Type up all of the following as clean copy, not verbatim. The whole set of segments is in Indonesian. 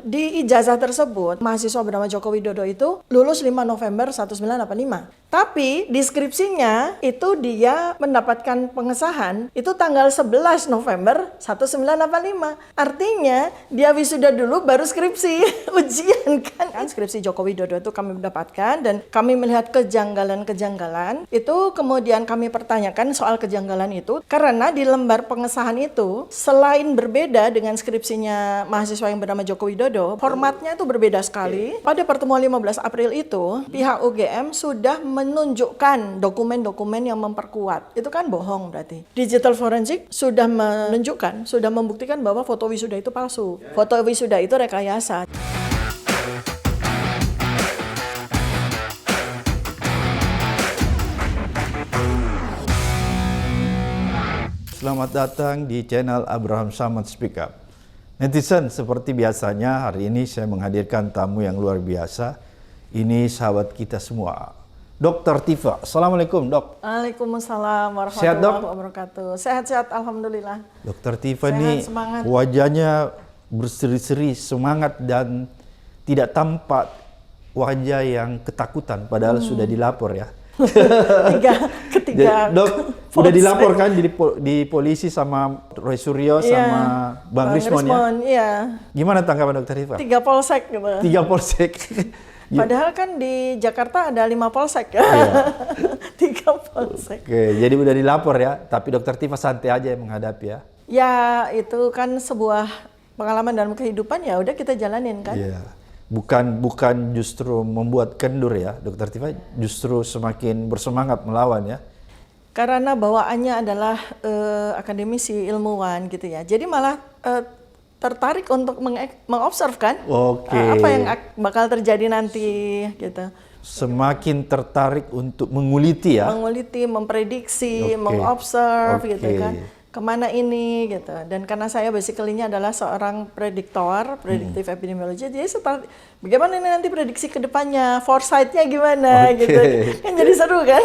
di ijazah tersebut mahasiswa bernama Joko Widodo itu lulus 5 November 1985. Tapi di skripsinya itu dia mendapatkan pengesahan itu tanggal 11 November 1985. Artinya dia wisuda dulu baru skripsi ujian kan. Skripsi Joko Widodo itu kami mendapatkan dan kami melihat kejanggalan-kejanggalan. Itu kemudian kami pertanyakan soal kejanggalan itu karena di lembar pengesahan itu selain berbeda dengan skripsinya mahasiswa yang bernama Joko Widodo, formatnya itu berbeda sekali. Pada pertemuan 15 April itu pihak UGM sudah menunjukkan dokumen-dokumen yang memperkuat. Itu kan bohong berarti. Digital forensik sudah menunjukkan, sudah membuktikan bahwa foto wisuda itu palsu. Foto wisuda itu rekayasa. Selamat datang di channel Abraham Samad Speak Up. Netizen, seperti biasanya hari ini saya menghadirkan tamu yang luar biasa. Ini sahabat kita semua, Dr. Tifa. Assalamualaikum, Dok. Waalaikumsalam Sehat, Dok? warahmatullahi wabarakatuh. Sehat-sehat, alhamdulillah. Dr. Tifa Sehat, ini semangat. wajahnya berseri-seri, semangat dan tidak tampak wajah yang ketakutan, padahal sudah dilapor ya. Ketiga. Jadi, Dok, udah dilaporkan di polisi sama Roy Suryo sama Bang Rismon ya? Iya. Gimana tanggapan Dr. Tifa? 3 polsek gitu. 3 polsek. Padahal kan di Jakarta ada 5 polsek ya. Iya. 3 polsek. Oke, jadi udah dilapor ya, tapi Dr. Tifa santai aja yang menghadapi ya. Ya, itu kan sebuah pengalaman dalam kehidupan, ya udah kita jalanin kan. Iya. Bukan justru membuat kendur ya, Dr. Tifa, justru semakin bersemangat melawan ya. Karena bawaannya adalah akademisi, ilmuwan gitu ya. Jadi malah tertarik untuk mengobserv kan. Oke. Apa yang bakal terjadi nanti gitu. Semakin tertarik untuk menguliti ya. Menguliti, memprediksi, Oke. mengobserv Oke. gitu kan. Kemana ini gitu. Dan karena saya basically-nya adalah seorang prediktor, predictive epidemiology, jadi bagaimana ini nanti prediksi ke depannya, foresight-nya gimana Oke. gitu. Kan jadi seru kan?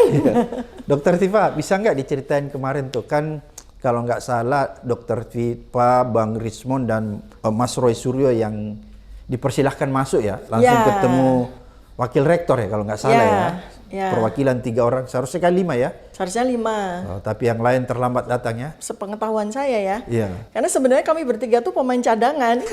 Dokter Tifa, bisa nggak diceritain kemarin tuh kan kalau nggak salah Dokter Tifa, Bang Rismon dan Mas Roy Suryo yang dipersilahkan masuk ya, langsung Ya. ketemu Wakil Rektor ya kalau nggak salah ya. Ya. Perwakilan 3 orang, seharusnya kan 5 ya. Seharusnya 5. Oh, tapi yang lain terlambat datang ya. Sepengetahuan saya ya. Iya. Karena sebenarnya kami bertiga tuh pemain cadangan.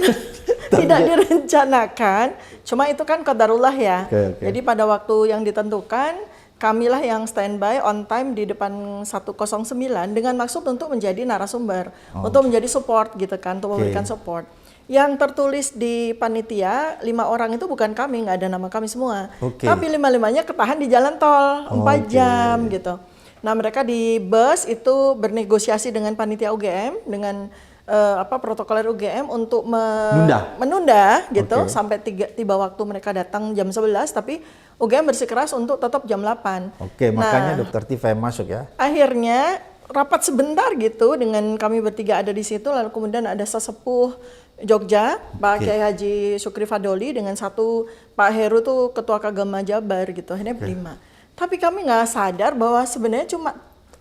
Tidak direncanakan. Cuma itu kan qadarullah ya. Oke. Jadi pada waktu yang ditentukan, kamilah yang standby on time di depan 109 dengan maksud untuk menjadi narasumber, untuk menjadi support gitu kan, untuk memberikan support. Yang tertulis di panitia 5 orang itu bukan kami, nggak ada nama kami semua. Tapi 5-5-nya ketahan di jalan tol 4 jam gitu. Nah, mereka di bus itu bernegosiasi dengan panitia UGM, dengan protokoler UGM untuk menunda gitu sampai tiba waktu mereka datang jam 11, tapi UGM bersikeras untuk tetap jam 8. Oke, makanya Dokter Tifa yang masuk ya. Akhirnya rapat sebentar gitu dengan kami bertiga ada di situ, lalu kemudian ada sesepuh Jogja, Pak Kiai Haji Sukri Fadoli, dengan satu Pak Heru tuh Ketua Kagama Jabar gitu, akhirnya 5. Tapi kami nggak sadar bahwa sebenarnya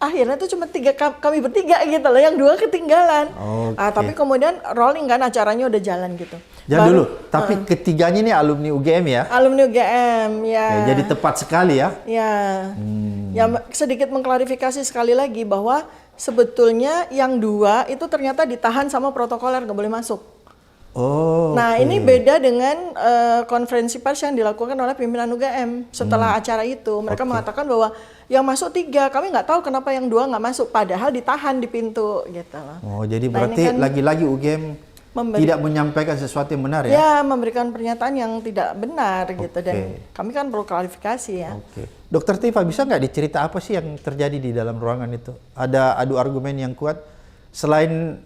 akhirnya tuh cuma 3 kami bertiga gitu loh, yang 2 ketinggalan. Tapi kemudian rolling kan, acaranya udah jalan gitu. Jangan dulu, tapi ketiganya ini alumni UGM ya? Alumni UGM, ya. Jadi tepat sekali ya? Ya, ya sedikit mengklarifikasi sekali lagi bahwa sebetulnya yang 2 itu ternyata ditahan sama protokoler, nggak boleh masuk. Nah, ini beda dengan konferensi pers yang dilakukan oleh pimpinan UGM setelah acara itu. Mereka mengatakan bahwa yang masuk 3, kami nggak tahu kenapa yang 2 nggak masuk, padahal ditahan di pintu gitu loh. Jadi berarti kan lagi-lagi UGM tidak menyampaikan sesuatu yang benar ya? Ya, memberikan pernyataan yang tidak benar gitu, dan kami kan perlu klarifikasi ya. Dokter Tifa, bisa nggak dicerita apa sih yang terjadi di dalam ruangan itu? Ada adu argumen yang kuat, selain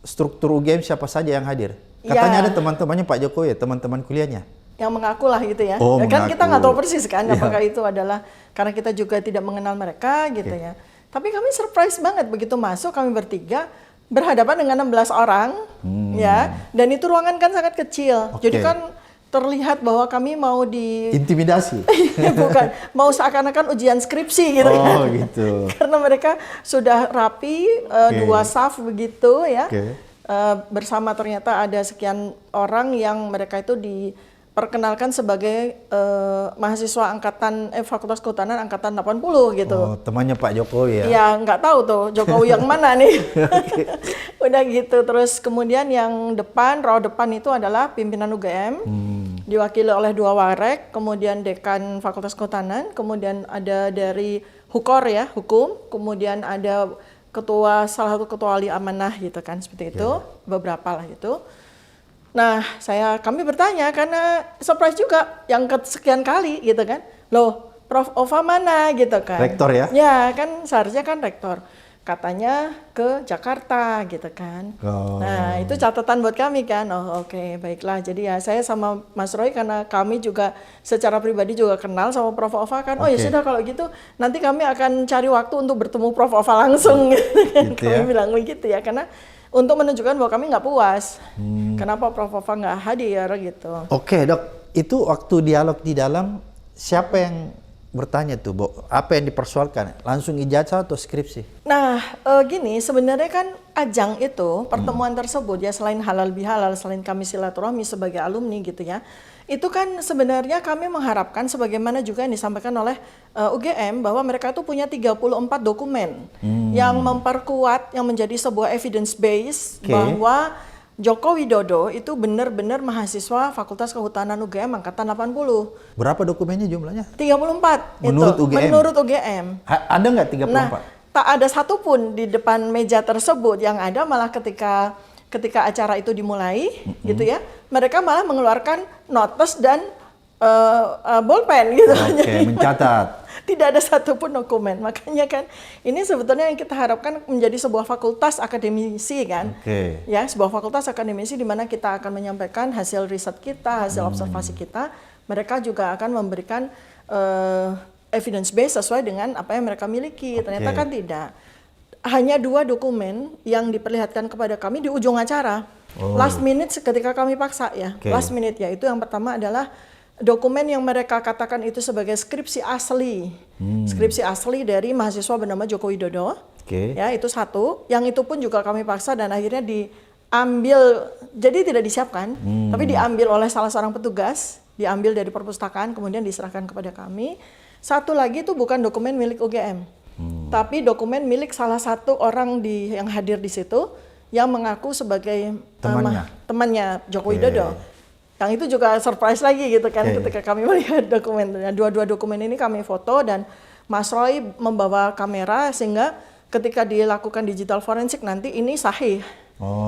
struktur UGM siapa saja yang hadir? Katanya ada teman-temannya Pak Jokowi, teman-teman kuliahnya. Yang mengaku lah gitu ya. Kan kita nggak tahu persis kan apakah itu adalah karena kita juga tidak mengenal mereka gitu ya. Tapi kami surprise banget begitu masuk, kami bertiga berhadapan dengan 16 orang ya, dan itu ruangan kan sangat kecil. Jadi kan terlihat bahwa kami mau intimidasi. Bukan, mau seakan-akan ujian skripsi gitu kan. Gitu. Karena mereka sudah rapi, 2 saf begitu ya. bersama ternyata ada sekian orang yang mereka itu diperkenalkan sebagai mahasiswa Fakultas Kehutanan angkatan 80 gitu. Oh, temannya Pak Jokowi ya? Ya nggak tahu tuh Jokowi yang mana nih. Udah gitu, terus kemudian yang row depan itu adalah pimpinan UGM, diwakili oleh 2 warek, kemudian dekan Fakultas Kehutanan, kemudian ada dari Hukor ya, hukum, kemudian ada salah satu ketua wali amanah gitu kan, seperti itu, beberapa lah itu. Nah, kami bertanya karena surprise juga yang kesekian kali gitu kan. Loh, Prof. Ova mana gitu kan. Rektor ya? Ya, kan seharusnya kan rektor. Katanya ke Jakarta gitu kan. Oh. Nah, itu catatan buat kami kan. Oh, oke, baiklah. Jadi ya saya sama Mas Roy karena kami juga secara pribadi juga kenal sama Prof. Ova kan. Oh ya sudah kalau gitu nanti kami akan cari waktu untuk bertemu Prof. Ova langsung gitu kan. Gitu Kami ya? bilang begitu ya karena untuk menunjukkan bahwa kami nggak puas. Kenapa Prof. Ova nggak hadir gitu. Oke dok, itu waktu dialog di dalam siapa yang bertanya tuh, Bo? Apa yang dipersoalkan? Langsung ijazah atau skripsi? Nah, gini, sebenarnya kan ajang itu, pertemuan tersebut ya selain halal bihalal, selain kami silaturahmi sebagai alumni gitu ya, itu kan sebenarnya kami mengharapkan sebagaimana juga yang disampaikan oleh UGM bahwa mereka itu punya 34 dokumen yang memperkuat, yang menjadi sebuah evidence base bahwa Joko Widodo itu benar-benar mahasiswa Fakultas Kehutanan UGM angkatan 80. Berapa dokumennya jumlahnya? 34 Menurut itu. UGM? Menurut UGM. Ada nggak 34? Nah, tak ada satupun di depan meja tersebut, yang ada malah ketika acara itu dimulai, gitu ya, mereka malah mengeluarkan notes dan bolpen gitu. Oke, mencatat. Tidak ada satupun dokumen. Makanya kan ini sebetulnya yang kita harapkan menjadi sebuah fakultas akademisi kan. Oke. Ya, sebuah fakultas akademisi di mana kita akan menyampaikan hasil riset kita, hasil observasi kita. Mereka juga akan memberikan evidence base sesuai dengan apa yang mereka miliki. Ternyata kan tidak. Hanya 2 dokumen yang diperlihatkan kepada kami di ujung acara. Last minute ketika kami paksa ya. Last minute ya. Itu yang pertama adalah dokumen yang mereka katakan itu sebagai skripsi asli. Skripsi asli dari mahasiswa bernama Joko Widodo. Ya, itu satu. Yang itu pun juga kami paksa dan akhirnya diambil, jadi tidak disiapkan, tapi diambil oleh salah seorang petugas, diambil dari perpustakaan, kemudian diserahkan kepada kami. Satu lagi itu bukan dokumen milik UGM, tapi dokumen milik salah satu orang yang hadir di situ, yang mengaku sebagai temannya Joko Widodo. Yang itu juga surprise lagi gitu kan ketika kami melihat dokumennya. Dua dokumen ini kami foto dan Mas Roy membawa kamera sehingga ketika dilakukan digital forensik nanti ini sahih.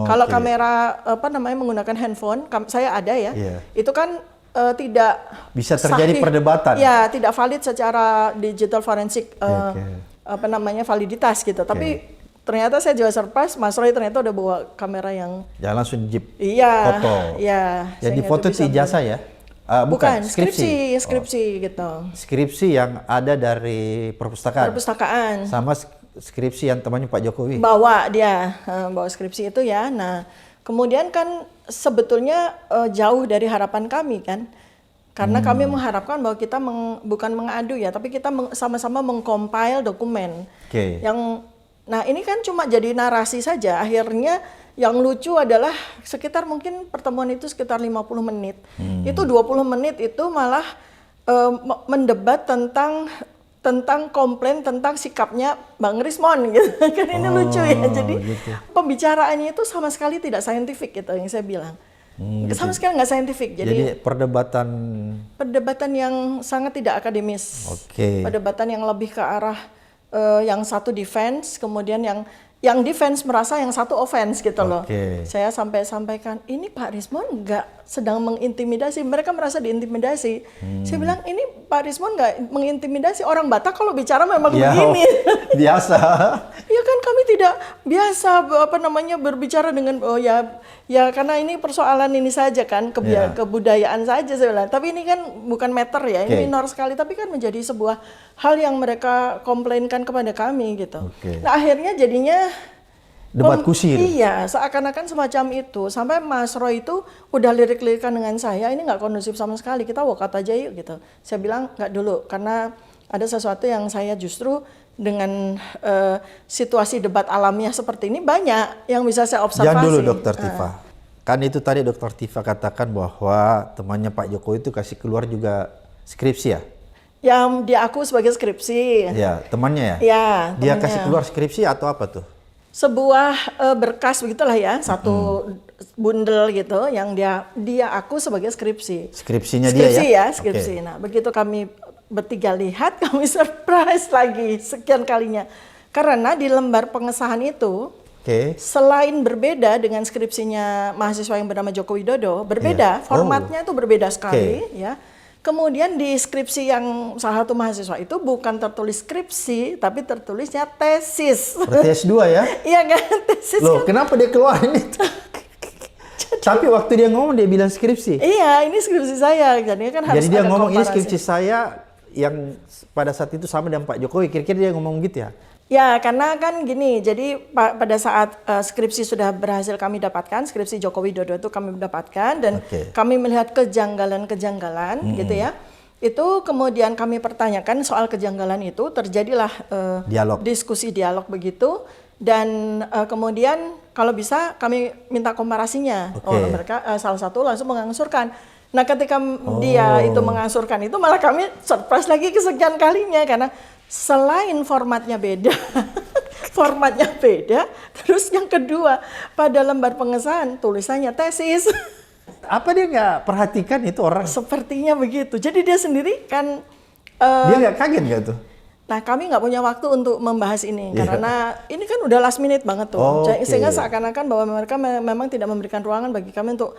Kalau kamera menggunakan handphone, saya ada ya, itu kan tidak bisa terjadi sahih. Perdebatan. Ya, tidak valid secara digital forensik validitas gitu. Tapi ternyata saya juga surprise, Mas Roy ternyata udah bawa kamera yang langsung jeep foto. Iya. Jadi foto itu ijazah ya? Bukan, skripsi gitu. Skripsi yang ada dari perpustakaan. Sama skripsi yang temannya Pak Jokowi. Bawa skripsi itu ya. Nah, kemudian kan sebetulnya jauh dari harapan kami kan. Karena kami mengharapkan bahwa kita bukan mengadu ya, tapi kita sama-sama mengcompile dokumen. Nah ini kan cuma jadi narasi saja, akhirnya yang lucu adalah sekitar mungkin pertemuan itu sekitar 50 menit. Itu 20 menit itu malah mendebat tentang komplain tentang sikapnya Bang Rismon gitu. Kan ini lucu ya, jadi pembicaraannya itu sama sekali tidak saintifik gitu yang saya bilang. Sama sekali nggak saintifik. Jadi perdebatan yang sangat tidak akademis. Perdebatan yang lebih ke arah yang satu defense, kemudian yang defense merasa yang satu offense gitu loh. Saya sampaikan, ini Pak Rismon nggak sedang mengintimidasi, mereka merasa diintimidasi. Saya bilang, ini Pak Rismon nggak mengintimidasi, orang Batak kalau bicara memang begini. Biasa. Ya kan kami tidak biasa berbicara dengan ya karena ini persoalan ini saja kan, kebudayaan saja saya bilang. Tapi ini kan bukan matter ya, ini minor sekali, tapi kan menjadi sebuah hal yang mereka komplainkan kepada kami gitu. Nah akhirnya jadinya debat kusir. Iya, seakan-akan semacam itu. Sampai Mas Roy itu udah lirik-lirikan dengan saya, ini nggak kondusif sama sekali, kita walkout aja yuk gitu. Saya bilang nggak dulu, karena ada sesuatu yang saya justru dengan situasi debat alamiah seperti ini banyak yang bisa saya observasi. Jangan dulu Dokter Tifa. Kan itu tadi Dokter Tifa katakan bahwa temannya Pak Jokowi itu kasih keluar juga skripsi ya? Yang dia aku sebagai skripsi. Ya, temannya ya? Ya, Dia temannya. kasih keluar skripsi atau apa tuh? Sebuah berkas begitulah ya, satu bundle gitu yang dia aku sebagai skripsi. Skripsinya Skripsi dia ya? skripsi. Oke. Nah, begitu kami bertiga lihat, kami surprise lagi sekian kalinya. Karena di lembar pengesahan itu, Oke. selain berbeda dengan skripsinya mahasiswa yang bernama Joko Widodo, berbeda, Iya. formatnya itu berbeda sekali, Oke. ya. Kemudian di skripsi yang salah satu mahasiswa itu bukan tertulis skripsi, tapi tertulisnya tesis. Berarti S2 ya? Iya kan, tesis Loh, kan. kenapa dia keluarin itu? Tapi waktu dia ngomong dia bilang skripsi. Iya, ini skripsi saya. Jadi kan harus Jadi dia ada ngomong ini komparasi. skripsi saya yang pada saat itu sama dengan Pak Jokowi. Kira-kira dia ngomong gitu ya? Ya, karena kan gini, jadi pada saat skripsi sudah berhasil kami dapatkan, skripsi Joko Widodo itu kami dapatkan, dan Oke. kami melihat kejanggalan-kejanggalan gitu ya. Itu kemudian kami pertanyakan soal kejanggalan itu, terjadilah Dialog. diskusi dialog begitu, dan kemudian kalau bisa kami minta komparasinya. Oke. Oh, mereka salah satu langsung mengangsurkan. Nah, ketika dia itu mengangsurkan itu, malah kami surprise lagi kesekian kalinya karena selain formatnya beda, formatnya beda, terus yang kedua pada lembar pengesahan tulisannya tesis. Apa dia nggak perhatikan itu orang? Sepertinya begitu. Jadi dia sendiri kan, Dia nggak kaget nggak tuh? nah kami nggak punya waktu untuk membahas ini Iya. karena ini kan udah last minute banget tuh. Oke. Sehingga seakan-akan bahwa mereka memang tidak memberikan ruangan bagi kami untuk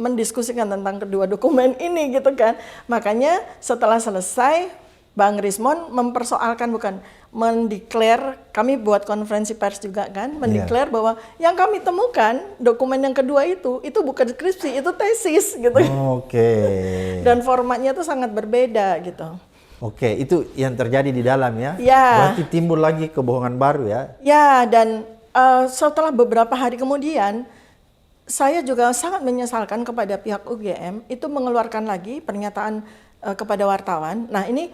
mendiskusikan tentang kedua dokumen ini gitu kan. Makanya setelah selesai, Bang Rismon mempersoalkan, bukan mendeklar, kami buat konferensi pers juga kan, mendeklar bahwa yang kami temukan dokumen yang kedua itu bukan skripsi, itu tesis gitu. Oke. Dan formatnya tuh sangat berbeda gitu. Oke, itu yang terjadi di dalam ya? Ya. Berarti timbul lagi kebohongan baru ya? Ya, dan setelah beberapa hari kemudian, saya juga sangat menyesalkan kepada pihak UGM itu mengeluarkan lagi pernyataan kepada wartawan. Nah, ini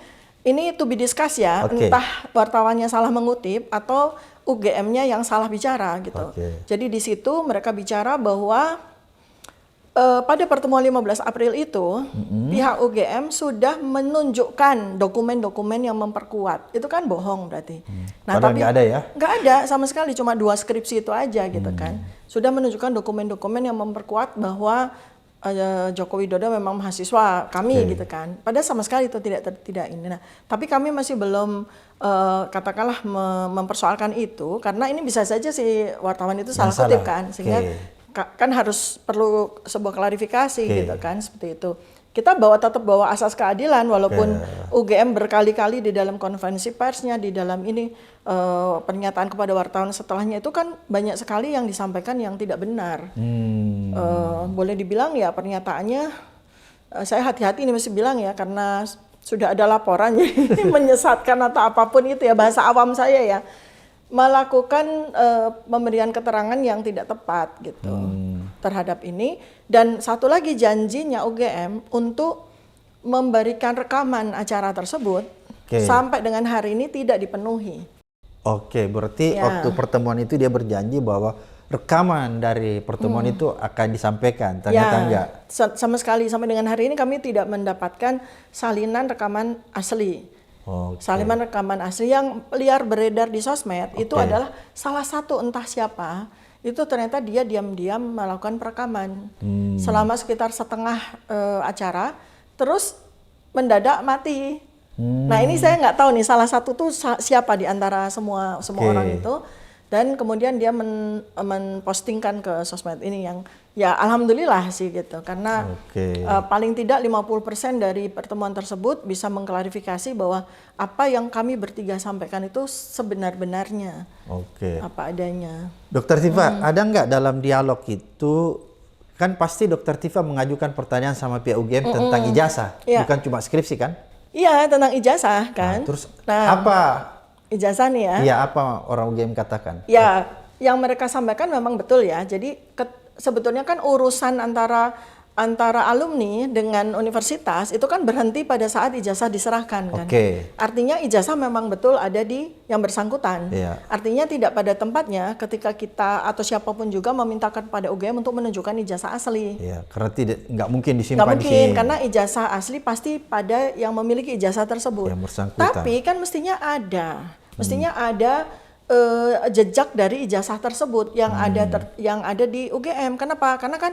to be discussed ya, Oke. entah wartawannya salah mengutip atau UGM-nya yang salah bicara gitu. Oke. Jadi di situ mereka bicara bahwa pada pertemuan 15 April itu, pihak UGM sudah menunjukkan dokumen-dokumen yang memperkuat. Itu kan bohong berarti. Padahal nggak ada ya? Nggak ada sama sekali, cuma 2 skripsi itu aja gitu kan. Sudah menunjukkan dokumen-dokumen yang memperkuat bahwa Joko Widodo memang mahasiswa kami gitu kan. Padahal sama sekali itu tidak ini. Nah, tapi kami masih belum katakanlah mempersoalkan itu karena ini bisa saja si wartawan itu salah kutip kan, sehingga kan harus perlu sebuah klarifikasi gitu kan, seperti itu. Kita tetap bawa asas keadilan walaupun UGM berkali-kali di dalam konferensi persnya, di dalam ini pernyataan kepada wartawan setelahnya itu kan banyak sekali yang disampaikan yang tidak benar. Boleh dibilang ya pernyataannya, saya hati-hati ini masih bilang ya karena sudah ada laporan jadi menyesatkan atau apapun itu ya, bahasa awam saya ya. Melakukan pemberian keterangan yang tidak tepat gitu terhadap ini. Dan satu lagi janjinya UGM untuk memberikan rekaman acara tersebut sampai dengan hari ini tidak dipenuhi. Oke, berarti waktu pertemuan itu dia berjanji bahwa rekaman dari pertemuan itu akan disampaikan, ternyata enggak. Sama sekali sampai dengan hari ini kami tidak mendapatkan salinan rekaman asli. Salinan rekaman asli yang liar beredar di sosmed itu adalah salah satu entah siapa itu ternyata dia diam-diam melakukan perekaman selama sekitar setengah acara, terus mendadak mati. Nah ini saya nggak tahu nih salah satu tuh siapa di antara semua orang itu. Dan kemudian dia mempostingkan ke sosmed ini yang ya alhamdulillah sih gitu. Karena paling tidak 50% dari pertemuan tersebut bisa mengklarifikasi bahwa apa yang kami bertiga sampaikan itu sebenar-benarnya. Apa adanya. Dokter Tifa, ada nggak dalam dialog itu, kan pasti Dokter Tifa mengajukan pertanyaan sama pihak UGM tentang ijazah, bukan cuma skripsi kan? Iya, tentang ijazah kan. Terus apa? Ijazah nih ya. Iya, apa orang UGM katakan? Ya, yang mereka sampaikan memang betul ya. Jadi sebetulnya kan urusan antara antara alumni dengan universitas itu kan berhenti pada saat ijazah diserahkan kan. Artinya ijazah memang betul ada di yang bersangkutan. Artinya tidak pada tempatnya ketika kita atau siapapun juga memintakan pada UGM untuk menunjukkan ijazah asli. Karena nggak mungkin disimpan nggak mungkin, di sini. karena ijazah asli pasti pada yang memiliki ijazah tersebut. Yang bersangkutan. Tapi kan mestinya ada jejak dari ijazah tersebut yang ada di UGM. Kenapa? Karena kan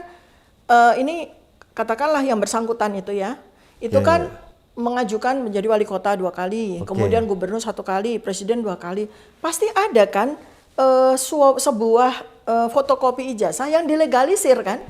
ini katakanlah yang bersangkutan itu kan mengajukan menjadi wali kota 2 kali, kemudian gubernur 1 kali, presiden 2 kali, pasti ada kan sebuah fotokopi ijazah yang dilegalisir kan?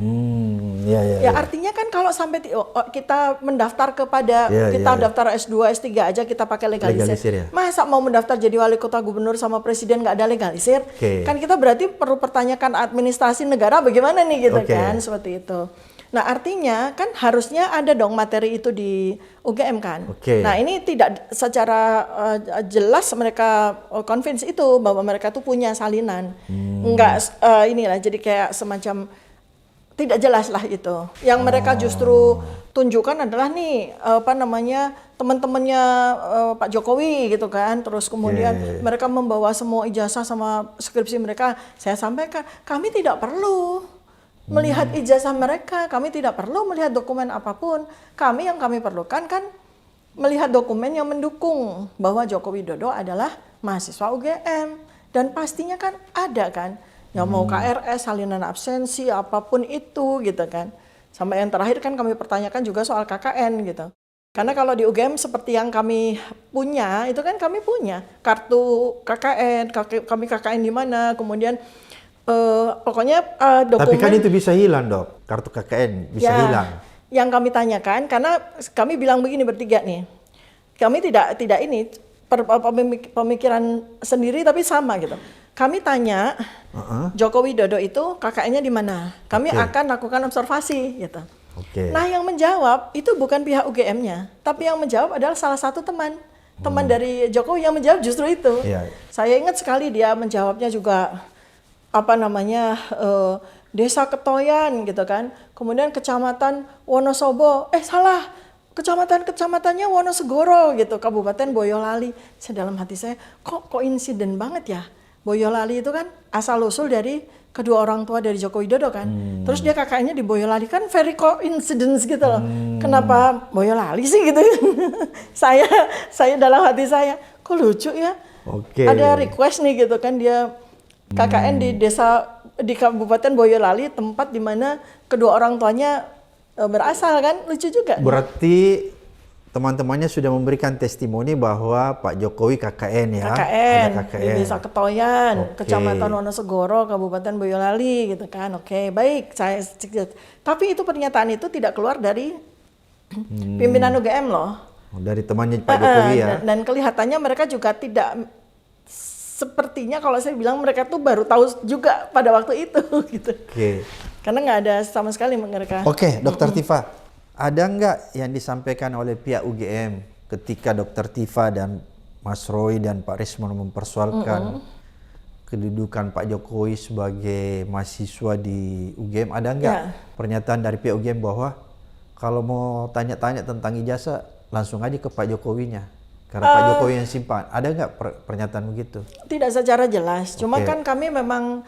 Artinya kan kalau sampai kita mendaftar kepada daftar S2, S3 aja kita pakai legalisir. Masa mau mendaftar jadi wali kota, gubernur sama presiden nggak ada legalisir? Kan kita berarti perlu pertanyakan administrasi negara bagaimana nih gitu kan, seperti itu. Nah artinya kan harusnya ada dong materi itu di UGM kan. Nah ini tidak secara jelas mereka convince itu bahwa mereka tuh punya salinan. Enggak inilah jadi kayak semacam tidak jelas lah itu. Yang mereka justru tunjukkan adalah nih teman-temannya Pak Jokowi gitu kan. Terus kemudian mereka membawa semua ijazah sama skripsi mereka. Saya sampaikan kami tidak perlu melihat ijazah mereka, kami tidak perlu melihat dokumen apapun. Yang kami perlukan kan melihat dokumen yang mendukung bahwa Joko Widodo adalah mahasiswa UGM. Dan pastinya kan ada kan, yang mau KRS, salinan absensi, apapun itu gitu kan. Sama yang terakhir kan kami pertanyakan juga soal KKN gitu. Karena kalau di UGM seperti yang kami punya, itu kan kami punya kartu KKN, kami KKN di mana, kemudian pokoknya dokumen. Tapi kan itu bisa hilang dok, kartu KKN bisa hilang. Yang kami tanyakan, karena kami bilang begini bertiga nih, kami tidak ini pemikiran sendiri tapi sama gitu. Kami tanya Joko Widodo itu KKN-nya di mana? Kami akan lakukan observasi gitu. Nah yang menjawab itu bukan pihak UGM-nya, tapi yang menjawab adalah salah satu teman dari Jokowi yang menjawab justru itu. Saya ingat sekali dia menjawabnya juga Desa Ketoyan gitu kan, kemudian Kecamatan Wonosobo, salah, kecamatannya Wonosegoro gitu, Kabupaten Boyolali. Dalam hati saya, kok insiden banget ya, Boyolali itu kan asal usul dari kedua orang tua dari Joko Widodo kan, terus dia kakaknya di Boyolali, kan very coincidence gitu loh. Kenapa Boyolali sih gitu? saya dalam hati saya, kok lucu ya, ada request nih gitu kan, dia KKN di desa di Kabupaten Boyolali, tempat di mana kedua orang tuanya berasal kan, lucu juga. Berarti teman-temannya sudah memberikan testimoni bahwa Pak Jokowi KKN ya. KKN di Desa Ketoyan, Kecamatan Wonosegoro, Kabupaten Boyolali gitu kan. Baik, tapi itu pernyataan itu tidak keluar dari pimpinan UGM loh. Dari temannya Pak Jokowi ya. Dan kelihatannya mereka juga tidak. Sepertinya kalau saya bilang mereka tuh baru tahu juga pada waktu itu gitu. Karena nggak ada sama sekali mereka. Dokter Tifa, ada nggak yang disampaikan oleh pihak UGM ketika Dokter Tifa dan Mas Roy dan Pak Rismon mempersoalkan kedudukan Pak Jokowi sebagai mahasiswa di UGM? Ada nggak pernyataan dari pihak UGM bahwa kalau mau tanya-tanya tentang ijazah langsung aja ke Pak Jokowinya? Karena Pak Jokowi yang simpan, ada nggak pernyataan begitu? Tidak secara jelas, cuma kan kami memang,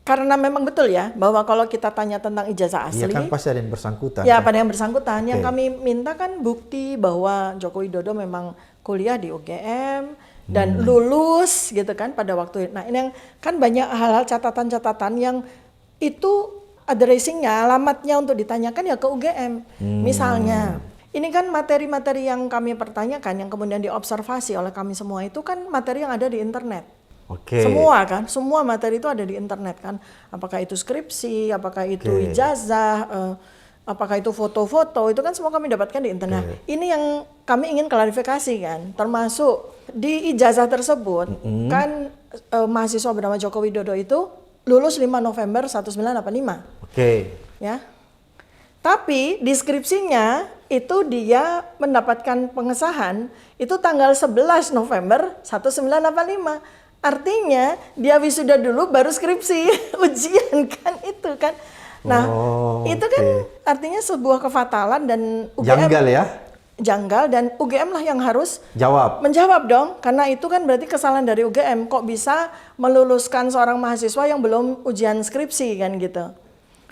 karena memang betul ya, bahwa kalau kita tanya tentang ijazah asli, kan pasti ada yang bersangkutan. Pada yang bersangkutan, yang kami minta kan bukti bahwa Joko Widodo memang kuliah di UGM, dan lulus gitu kan pada waktu itu. Nah ini yang kan banyak hal-hal catatan-catatan yang itu addressing-nya, alamatnya untuk ditanyakan ya ke UGM. Misalnya, ini kan materi-materi yang kami pertanyakan, yang kemudian diobservasi oleh kami semua itu kan materi yang ada di internet. Semua materi itu ada di internet kan. Apakah itu skripsi, apakah itu ijazah, apakah itu foto-foto, itu kan semua kami dapatkan di internet. Ini yang kami ingin klarifikasi kan, termasuk di ijazah tersebut kan mahasiswa bernama Joko Widodo itu lulus 5 November 1985. Ya. Tapi deskripsinya itu dia mendapatkan pengesahan itu tanggal 11 November 1985. Artinya dia wisuda dulu baru skripsi, ujian kan itu kan. Nah, Oh, itu kan artinya sebuah kefatalan dan UGM Janggal ya? janggal dan UGM lah yang harus Jawab. menjawab dong, karena itu kan berarti kesalahan dari UGM. Kok bisa meluluskan seorang mahasiswa yang belum ujian skripsi kan gitu.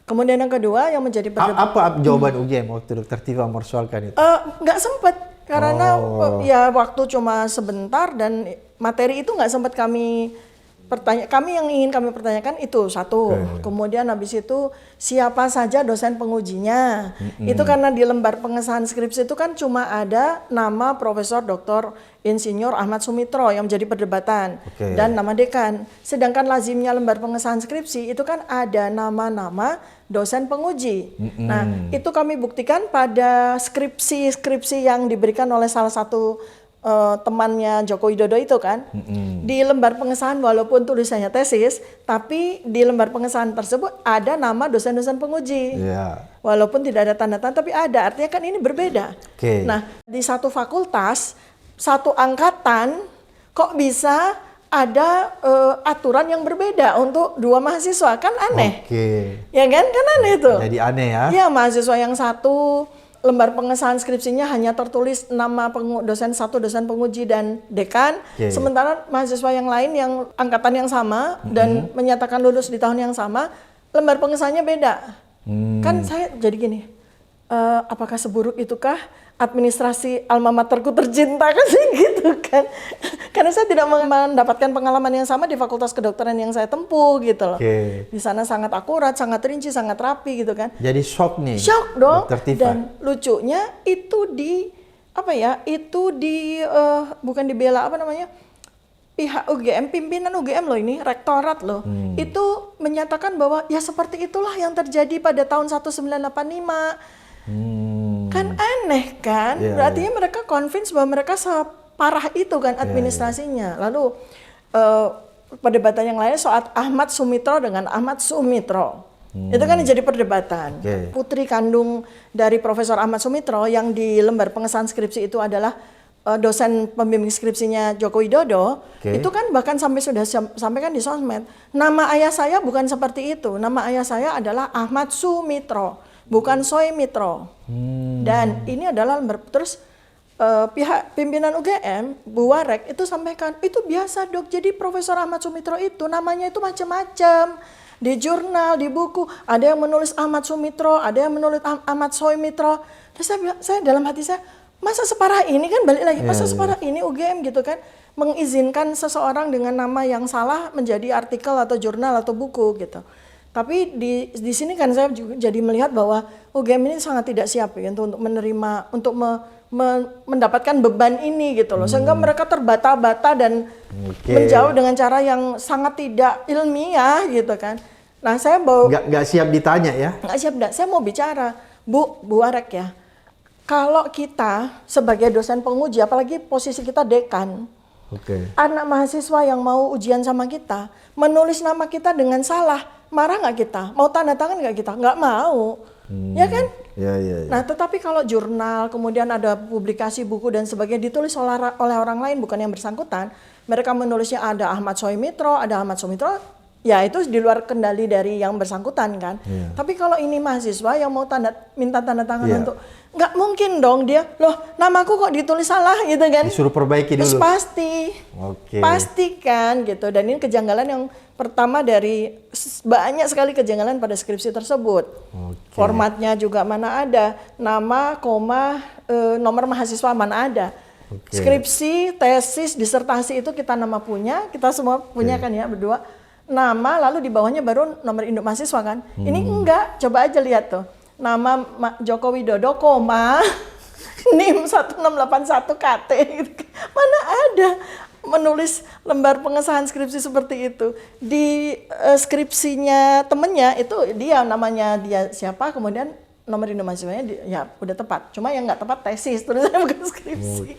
Kemudian yang kedua yang menjadi Apa jawaban UGM waktu Dr. Tifa mempersoalkan itu? nggak sempet karena ya waktu cuma sebentar dan materi itu nggak sempat kami yang ingin kami pertanyakan itu satu. Kemudian habis itu siapa saja dosen pengujinya. Itu karena di lembar pengesahan skripsi itu kan cuma ada nama Profesor Dr. Insinyur Ahmad Sumitro yang menjadi perdebatan dan nama dekan. Sedangkan lazimnya lembar pengesahan skripsi itu kan ada nama-nama dosen penguji. Nah, itu kami buktikan pada skripsi yang diberikan oleh salah satu temannya Joko Widodo itu kan. Di lembar pengesahan walaupun tulisannya tesis, tapi di lembar pengesahan tersebut ada nama dosen-dosen penguji. Walaupun tidak ada tanda tangan, tapi ada. Artinya kan ini berbeda. Nah, di satu fakultas, satu angkatan, kok bisa ada aturan yang berbeda untuk dua mahasiswa? Kan aneh. Ya kan aneh itu. Jadi aneh ya? Iya, mahasiswa yang satu lembar pengesahan skripsinya hanya tertulis nama dosen satu, dosen penguji dan dekan. Sementara mahasiswa yang lain yang angkatan yang sama dan menyatakan lulus di tahun yang sama, lembar pengesahannya beda. Kan saya jadi gini, apakah seburuk itukah administrasi alma materku tercinta kan gitu kan? Karena saya tidak mendapatkan pengalaman yang sama di Fakultas Kedokteran yang saya tempuh gitu loh. Di sana sangat akurat, sangat rinci, sangat rapi gitu kan. Jadi shock nih. Shock dong. Dan lucunya itu bukan dibela pihak UGM, pimpinan UGM loh ini, rektorat loh. Itu menyatakan bahwa ya seperti itulah yang terjadi pada tahun 1985. Kan aneh kan? Berarti mereka convince bahwa mereka separah itu kan administrasinya. Lalu perdebatan yang lain soal Ahmad Sumitro dengan Ahmad Sumitro. Itu kan jadi perdebatan. Putri kandung dari Profesor Ahmad Sumitro yang di lembar pengesahan skripsi itu adalah dosen pembimbing skripsinya Joko Widodo. Itu kan bahkan sudah sampaikan di sosmed. Nama ayah saya bukan seperti itu. Nama ayah saya adalah Ahmad Sumitro, bukan Soe Mitro. Dan ini adalah terus pihak pimpinan UGM, Bu Warek itu sampaikan, itu biasa dok, jadi Profesor Ahmad Sumitro itu namanya itu macam-macam. Di jurnal, di buku, ada yang menulis Ahmad Sumitro, ada yang menulis Ahmad Soe Mitro. Terus saya dalam hati saya, masa separah ini kan balik lagi, masa separah ini UGM gitu kan, mengizinkan seseorang dengan nama yang salah menjadi artikel atau jurnal atau buku gitu. Tapi di sini kan saya juga jadi melihat bahwa UGM ini sangat tidak siap ya untuk menerima, untuk mendapatkan beban ini gitu loh. Sehingga mereka terbata-bata dan menjauh dengan cara yang sangat tidak ilmiah gitu kan. Nah saya nggak siap ditanya ya? Nggak siap, saya mau bicara, Bu Warek ya. Kalau kita sebagai dosen penguji, apalagi posisi kita dekan, anak mahasiswa yang mau ujian sama kita, menulis nama kita dengan salah, marah nggak kita? Mau tanda tangan nggak kita? Nggak mau, ya kan? Nah, tetapi kalau jurnal, kemudian ada publikasi buku dan sebagainya ditulis oleh orang lain bukan yang bersangkutan, mereka menulisnya ada Ahmad Soe Mitro, ada Ahmad Sumitro, ya itu di luar kendali dari yang bersangkutan kan. Tapi kalau ini mahasiswa yang mau minta tanda tangan untuk, nggak mungkin dong dia, loh namaku kok ditulis salah gitu kan. Disuruh perbaiki dulu. Terus pasti kan gitu. Dan ini kejanggalan yang pertama dari banyak sekali kejanggalan pada skripsi tersebut. Formatnya juga mana ada, nama, koma, nomor mahasiswa mana ada. Skripsi, tesis, disertasi itu kita nama punya, kita semua punya kan ya berdua. Nama lalu di bawahnya baru nomor induk mahasiswa kan. Ini enggak, coba aja lihat tuh. Nama Joko Widodo, koma, NIM 1681 KT. Mana ada menulis lembar pengesahan skripsi seperti itu. Di skripsinya temennya itu dia namanya dia siapa, kemudian nomor induk mahasiswanya ya udah tepat. Cuma yang nggak tepat tesis, tulisannya bukan skripsi.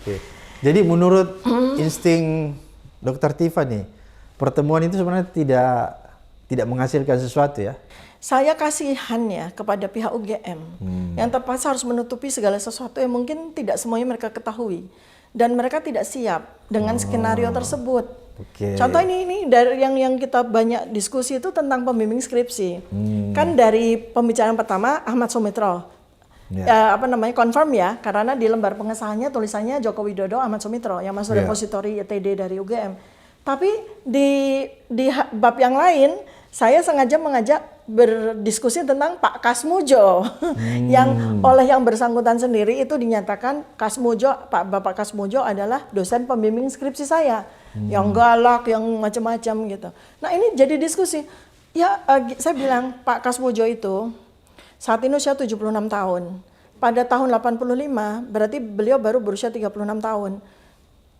Jadi menurut insting Dr. Tifa nih, pertemuan itu sebenarnya tidak menghasilkan sesuatu ya? Saya kasihan ya kepada pihak UGM yang terpaksa harus menutupi segala sesuatu yang mungkin tidak semuanya mereka ketahui dan mereka tidak siap dengan skenario tersebut. Oke. Contoh ini dari yang kita banyak diskusi itu tentang pembimbing skripsi. Kan dari pembicaraan pertama Ahmad Sumitro. Ya. Confirm ya, karena di lembar pengesahannya tulisannya Joko Widodo Ahmad Sumitro yang masuk repositori ITD dari UGM. Tapi di bab yang lain saya sengaja mengajak berdiskusi tentang Pak Kasmujo yang oleh yang bersangkutan sendiri itu dinyatakan Bapak Kasmujo adalah dosen pembimbing skripsi saya yang galak, yang macam-macam gitu. Nah ini jadi diskusi. Ya saya bilang Pak Kasmujo itu saat ini usia 76 tahun. Pada tahun 85 berarti beliau baru berusia 36 tahun.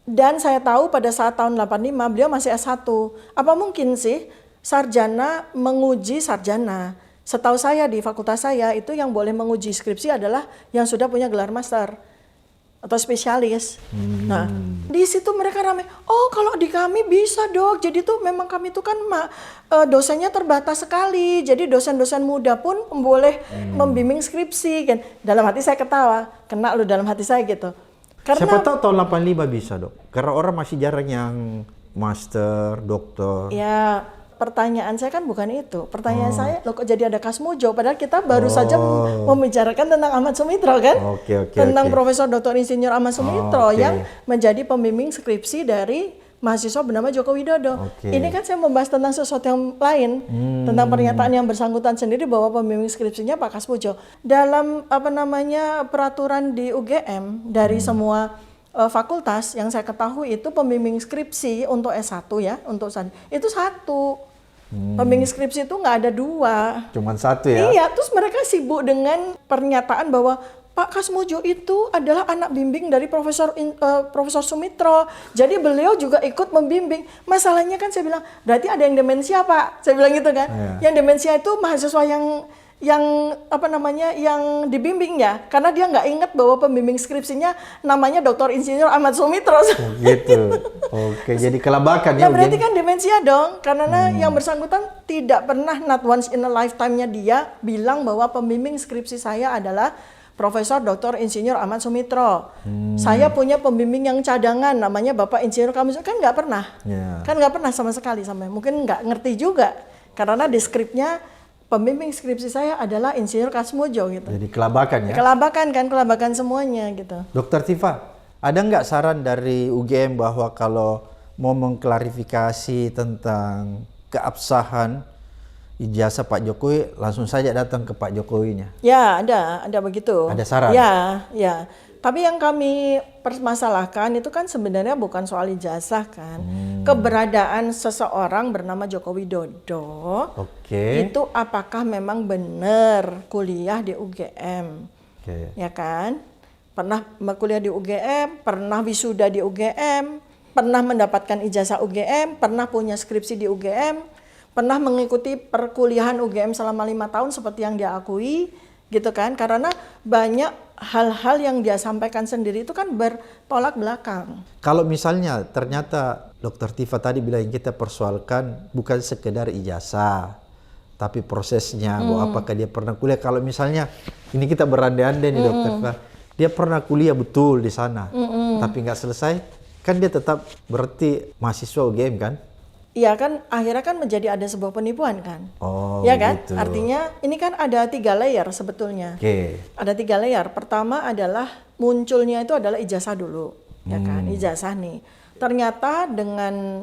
Dan saya tahu pada saat tahun 85 beliau masih S1. Apa mungkin sih sarjana menguji sarjana? Setahu saya di fakultas saya itu yang boleh menguji skripsi adalah yang sudah punya gelar master atau spesialis. Nah, di situ mereka ramai. Oh, kalau di kami bisa dok. Jadi tuh memang kami tuh kan dosennya terbatas sekali. Jadi dosen-dosen muda pun boleh membimbing skripsi. Kan. Dalam hati saya ketawa. Kena lu dalam hati saya gitu. Karena, siapa tahu tahun 85 bisa dok. Karena orang masih jarang yang master, dokter. ya, pertanyaan saya kan bukan itu. Pertanyaan saya, loh kok jadi ada Kasmujo? Padahal kita baru saja membicarakan tentang Ahmad Sumitro kan? Tentang Profesor Dr. Insinyur Ahmad Sumitro yang menjadi pembimbing skripsi dari mahasiswa bernama Joko Widodo. Ini kan saya membahas tentang sesuatu yang lain, tentang pernyataan yang bersangkutan sendiri bahwa pembimbing skripsinya Pak Kasmujo. Dalam peraturan di UGM dari semua fakultas yang saya ketahui itu pembimbing skripsi untuk S1 ya, itu satu. Pembimbing skripsi itu nggak ada dua. Cuman satu ya? Iya, terus mereka sibuk dengan pernyataan bahwa Pak Kasmujo itu adalah anak bimbing dari Profesor Sumitro. Jadi beliau juga ikut membimbing. Masalahnya kan saya bilang, berarti ada yang demensia Pak. Saya bilang gitu kan. Yang demensia itu mahasiswa yang dibimbing ya, karena dia nggak ingat bahwa pembimbing skripsinya namanya Dr. Insinyur Ahmad Sumitro. Gitu. Oke, jadi kelabakan ya. Nah berarti kan demensia dong, karena yang bersangkutan tidak pernah not once in a lifetime-nya dia bilang bahwa pembimbing skripsi saya adalah Profesor Dr. Insinyur Ahmad Sumitro. Saya punya pembimbing yang cadangan namanya Bapak Insinyur Kasmujo, kan nggak pernah. Kan nggak pernah sama sekali mungkin nggak ngerti juga karena di skripnya pembimbing skripsi saya adalah Insinyur Kasmujo gitu. Jadi kelabakan ya? Kelabakan semuanya gitu. Dokter Tifa, ada nggak saran dari UGM bahwa kalau mau mengklarifikasi tentang keabsahan ijazah Pak Jokowi, langsung saja datang ke Pak Jokowinya? Ya, ada begitu. Ada saran? Ya. Tapi yang kami permasalahkan itu kan sebenarnya bukan soal ijazah kan. Keberadaan seseorang bernama Joko Widodo itu apakah memang benar kuliah di UGM? Ya kan? Pernah kuliah di UGM, pernah wisuda di UGM, pernah mendapatkan ijazah UGM, pernah punya skripsi di UGM, pernah mengikuti perkuliahan UGM selama 5 tahun seperti yang dia akui, gitu kan? Karena banyak hal-hal yang dia sampaikan sendiri itu kan bertolak belakang. Kalau misalnya ternyata Dokter Tifa tadi bilang yang kita persoalkan bukan sekedar ijazah, tapi prosesnya, bahwa apakah dia pernah kuliah. Kalau misalnya ini kita berandai-andai nih Dokter Tifa, dia pernah kuliah betul di sana, tapi nggak selesai, kan dia tetap berarti mahasiswa UGM kan? Iya kan, akhirnya kan menjadi ada sebuah penipuan kan. Ya kan? gitu. Artinya ini kan ada 3 layer sebetulnya. Ada 3 layer. Pertama adalah munculnya itu adalah ijazah dulu, ya kan? Ijazah nih. Ternyata dengan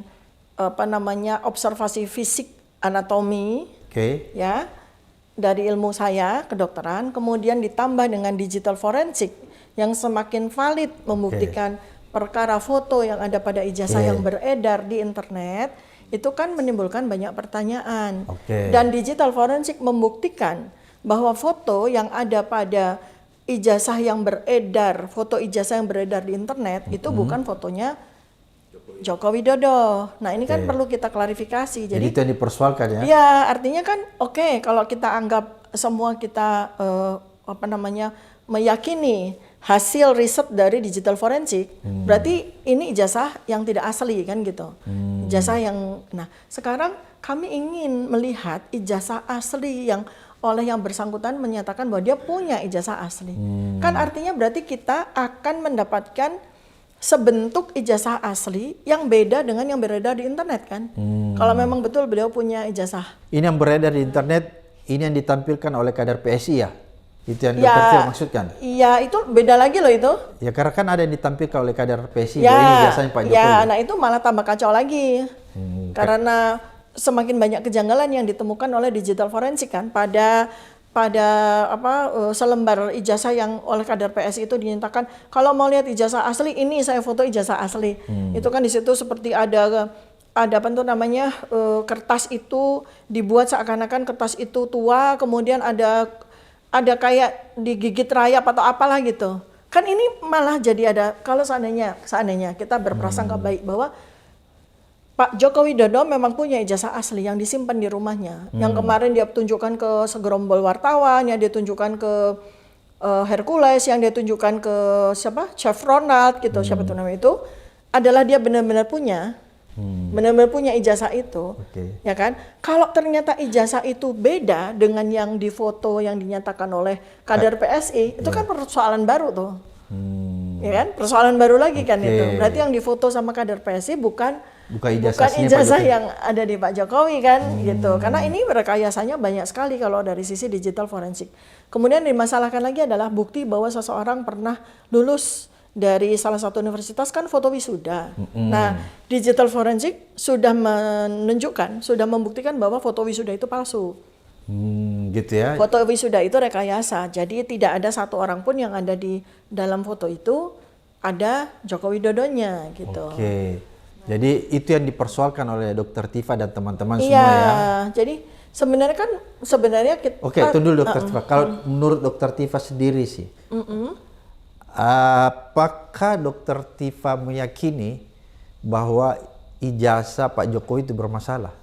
observasi fisik anatomi, ya, dari ilmu saya kedokteran, kemudian ditambah dengan digital forensik yang semakin valid membuktikan perkara foto yang ada pada ijazah yang beredar di internet. Itu kan menimbulkan banyak pertanyaan. Dan digital forensik membuktikan bahwa foto yang ada pada ijazah yang beredar, foto ijazah yang beredar di internet itu bukan fotonya Joko Widodo. Nah ini kan perlu kita klarifikasi. Jadi itu yang dipersoalkan ya? Ya artinya kan kalau kita anggap semua kita meyakini hasil riset dari digital forensik, berarti ini ijazah yang tidak asli kan gitu. Ijazah yang, nah sekarang kami ingin melihat ijazah asli yang oleh yang bersangkutan menyatakan bahwa dia punya ijazah asli. Kan artinya berarti kita akan mendapatkan sebentuk ijazah asli yang beda dengan yang beredar di internet kan. Kalau memang betul beliau punya ijazah. Ini yang beredar di internet, ini yang ditampilkan oleh kader PSI ya? Itu yang Dr. Tiva maksudkan? Iya, itu beda lagi loh itu. Ya karena kan ada yang ditampilkan oleh kader PSI, bahwa ini ijazahnya Pak Jokowi. Ya, nah itu malah tambah kacau lagi. Karena semakin banyak kejanggalan yang ditemukan oleh digital forensik kan pada selembar ijazah yang oleh kader PSI itu dinyatakan kalau mau lihat ijazah asli ini saya foto ijazah asli. Itu kan di situ seperti ada apa tuh namanya kertas itu dibuat seakan-akan kertas itu tua, kemudian ada kayak digigit rayap atau apalah gitu. Kan ini malah jadi ada, kalau seandainya kita berprasangka baik bahwa Pak Joko Widodo memang punya ijazah asli yang disimpan di rumahnya. Yang kemarin dia tunjukkan ke segerombol wartawan, yang dia tunjukkan ke Hercules, yang dia tunjukkan ke siapa? Chef Ronald gitu, siapa tuh namanya itu, adalah dia benar-benar punya. Benar-benar punya ijazah itu, ya kan? Kalau ternyata ijazah itu beda dengan yang difoto yang dinyatakan oleh kader PSI, itu kan persoalan baru tuh, ya kan? Persoalan baru lagi kan itu. Berarti yang difoto sama kader PSI bukan ijazah yang ada di Pak Jokowi kan, gitu. Karena ini rekayasanya banyak sekali kalau dari sisi digital forensik. Kemudian dimasalahkan lagi adalah bukti bahwa seseorang pernah lulus dari salah satu universitas kan foto wisuda. Nah, digital forensik sudah menunjukkan, sudah membuktikan bahwa foto wisuda itu palsu. Gitu ya. Foto wisuda itu rekayasa. Jadi tidak ada satu orang pun yang ada di dalam foto itu ada Joko Widodonya gitu. Jadi itu yang dipersoalkan oleh Dr. Tiva dan teman-teman semua ya. Iya, jadi sebenarnya kita tunggu dulu Dr. Tiva. Kalau menurut Dr. Tiva sendiri sih, apakah Dr. Tiva meyakini bahwa ijazah Pak Jokowi itu bermasalah?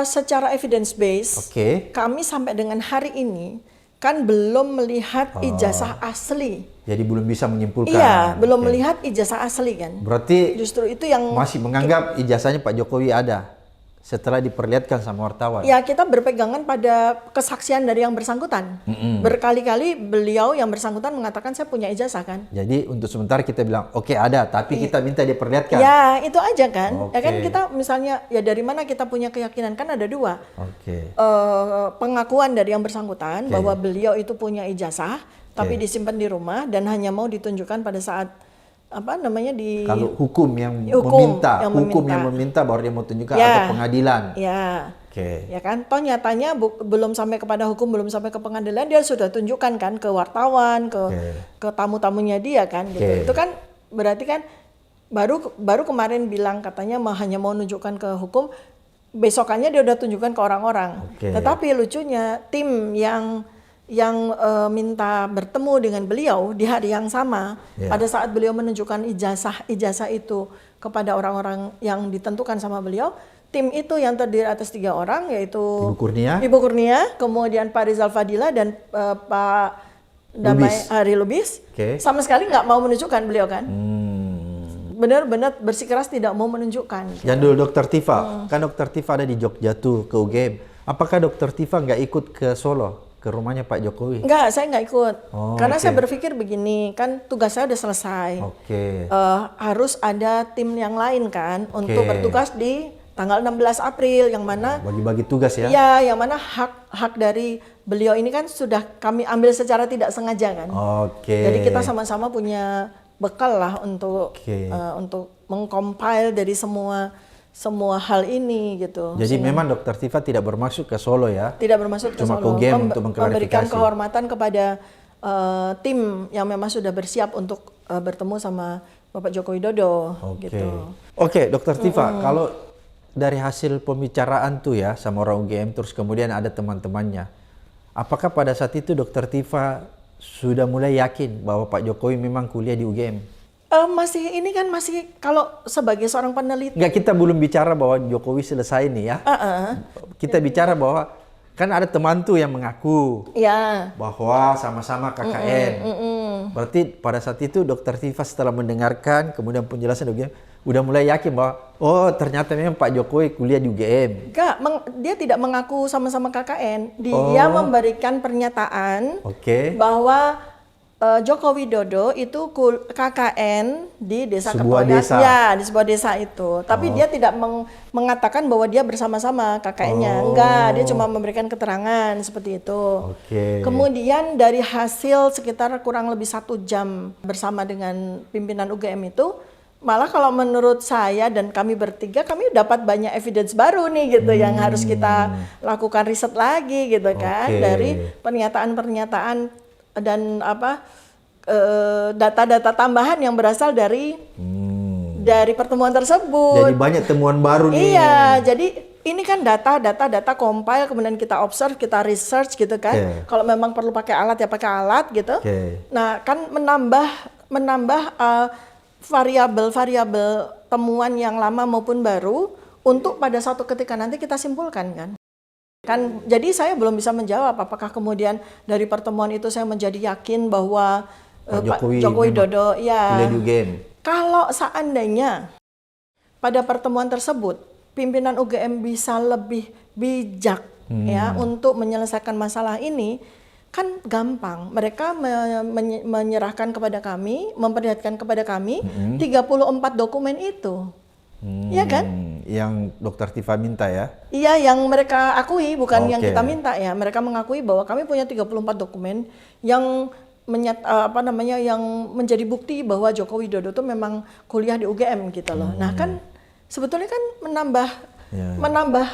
Secara evidence base, kami sampai dengan hari ini kan belum melihat ijazah asli. Jadi belum bisa menyimpulkan. Iya, belum melihat ijazah asli kan. Berarti justru itu yang masih menganggap ijazahnya Pak Jokowi ada setelah diperlihatkan sama wartawan. Ya, kita berpegangan pada kesaksian dari yang bersangkutan. Berkali-kali beliau yang bersangkutan mengatakan saya punya ijazah kan. Jadi untuk sementara kita bilang oke ada, tapi kita minta diperlihatkan. Ya, itu aja kan. Ya kan kita misalnya ya dari mana kita punya keyakinan kan ada dua. Pengakuan dari yang bersangkutan bahwa beliau itu punya ijazah tapi disimpan di rumah dan hanya mau ditunjukkan pada saat kalau hukum yang meminta baru dia mau tunjukkan atau pengadilan. Ya kan, toh nyatanya belum sampai kepada hukum, belum sampai ke pengadilan dia sudah tunjukkan kan ke wartawan, ke tamu-tamunya dia kan gitu. Itu kan berarti kan baru kemarin bilang katanya hanya mau nunjukkan ke hukum, besokannya dia udah tunjukkan ke orang-orang. Tetapi lucunya tim yang minta bertemu dengan beliau di hari yang sama pada saat beliau menunjukkan ijazah itu kepada orang-orang yang ditentukan sama beliau, tim itu yang terdiri atas 3 orang yaitu Ibu Kurnia, kemudian Pak Rizal Fadila dan Pak Hari Lubis sama sekali nggak mau menunjukkan beliau kan. Benar-benar bersikeras tidak mau menunjukkan. Yang dulu Dr. Tiva, kan Dr. Tiva ada di Jogja tuh ke UGM. Apakah Dr. Tiva nggak ikut ke Solo? Ke rumahnya Pak Jokowi? Enggak, saya nggak ikut. Karena saya berpikir begini, kan tugas saya udah selesai. Harus ada tim yang lain kan untuk bertugas di tanggal 16 April yang mana bagi-bagi tugas ya? Iya, yang mana hak dari beliau ini kan sudah kami ambil secara tidak sengaja kan. Jadi kita sama-sama punya bekal lah untuk mengcompile dari semua hal ini gitu. Jadi memang Dr. Tiva tidak bermaksud ke Solo ya? Tidak bermaksud ke Solo. Cuma ke UGM untuk mengklarifikasi. Memberikan kehormatan kepada tim yang memang sudah bersiap untuk bertemu sama Bapak Joko Widodo. Gitu. Dr. Tiva, kalau dari hasil pembicaraan tuh ya sama orang UGM terus kemudian ada teman-temannya, apakah pada saat itu Dr. Tiva sudah mulai yakin bahwa Pak Jokowi memang kuliah di UGM? Masih kalau sebagai seorang peneliti. Enggak, kita belum bicara bahwa Jokowi selesai nih ya. Kita bicara bahwa kan ada teman tuh yang mengaku bahwa sama-sama KKN. Berarti pada saat itu Dr. Tiva setelah mendengarkan kemudian penjelasan UGM udah mulai yakin bahwa ternyata memang Pak Jokowi kuliah di UGM. Enggak, dia tidak mengaku sama-sama KKN. Dia memberikan pernyataan bahwa Joko Widodo itu KKN di desa Sebuah Ketuadan. desa. Ya, di sebuah desa itu. Tapi dia tidak mengatakan bahwa dia bersama-sama KKN-nya. Enggak, dia cuma memberikan keterangan seperti itu. Oke. Kemudian dari hasil sekitar kurang lebih 1 jam bersama dengan pimpinan UGM itu, malah kalau menurut saya dan kami bertiga, kami dapat banyak evidence baru nih gitu yang harus kita lakukan riset lagi gitu kan, Oke. dari pernyataan-pernyataan dan data-data tambahan yang berasal dari pertemuan tersebut. Jadi banyak temuan baru nih. Iya, jadi ini kan data compile, kemudian kita observe, kita research gitu kan. Oke. Kalau memang perlu pakai alat ya pakai alat gitu. Oke. Nah, kan menambah variabel-variabel temuan yang lama maupun baru untuk pada suatu ketika nanti kita simpulkan kan. Jadi saya belum bisa menjawab apakah kemudian dari pertemuan itu saya menjadi yakin bahwa Pak Pak Joko Widodo ya. Pilih di UGM. Kalau seandainya pada pertemuan tersebut pimpinan UGM bisa lebih bijak ya untuk menyelesaikan masalah ini, kan gampang. Mereka menyerahkan kepada kami, memperlihatkan kepada kami 34 dokumen itu. Iya kan? Yang Dokter Tifa minta ya? Iya, yang mereka akui, bukan yang Oke. kita minta ya. Mereka mengakui bahwa kami punya 34 dokumen yang yang menjadi bukti bahwa Joko Widodo itu memang kuliah di UGM gitu loh. Nah, kan sebetulnya kan menambah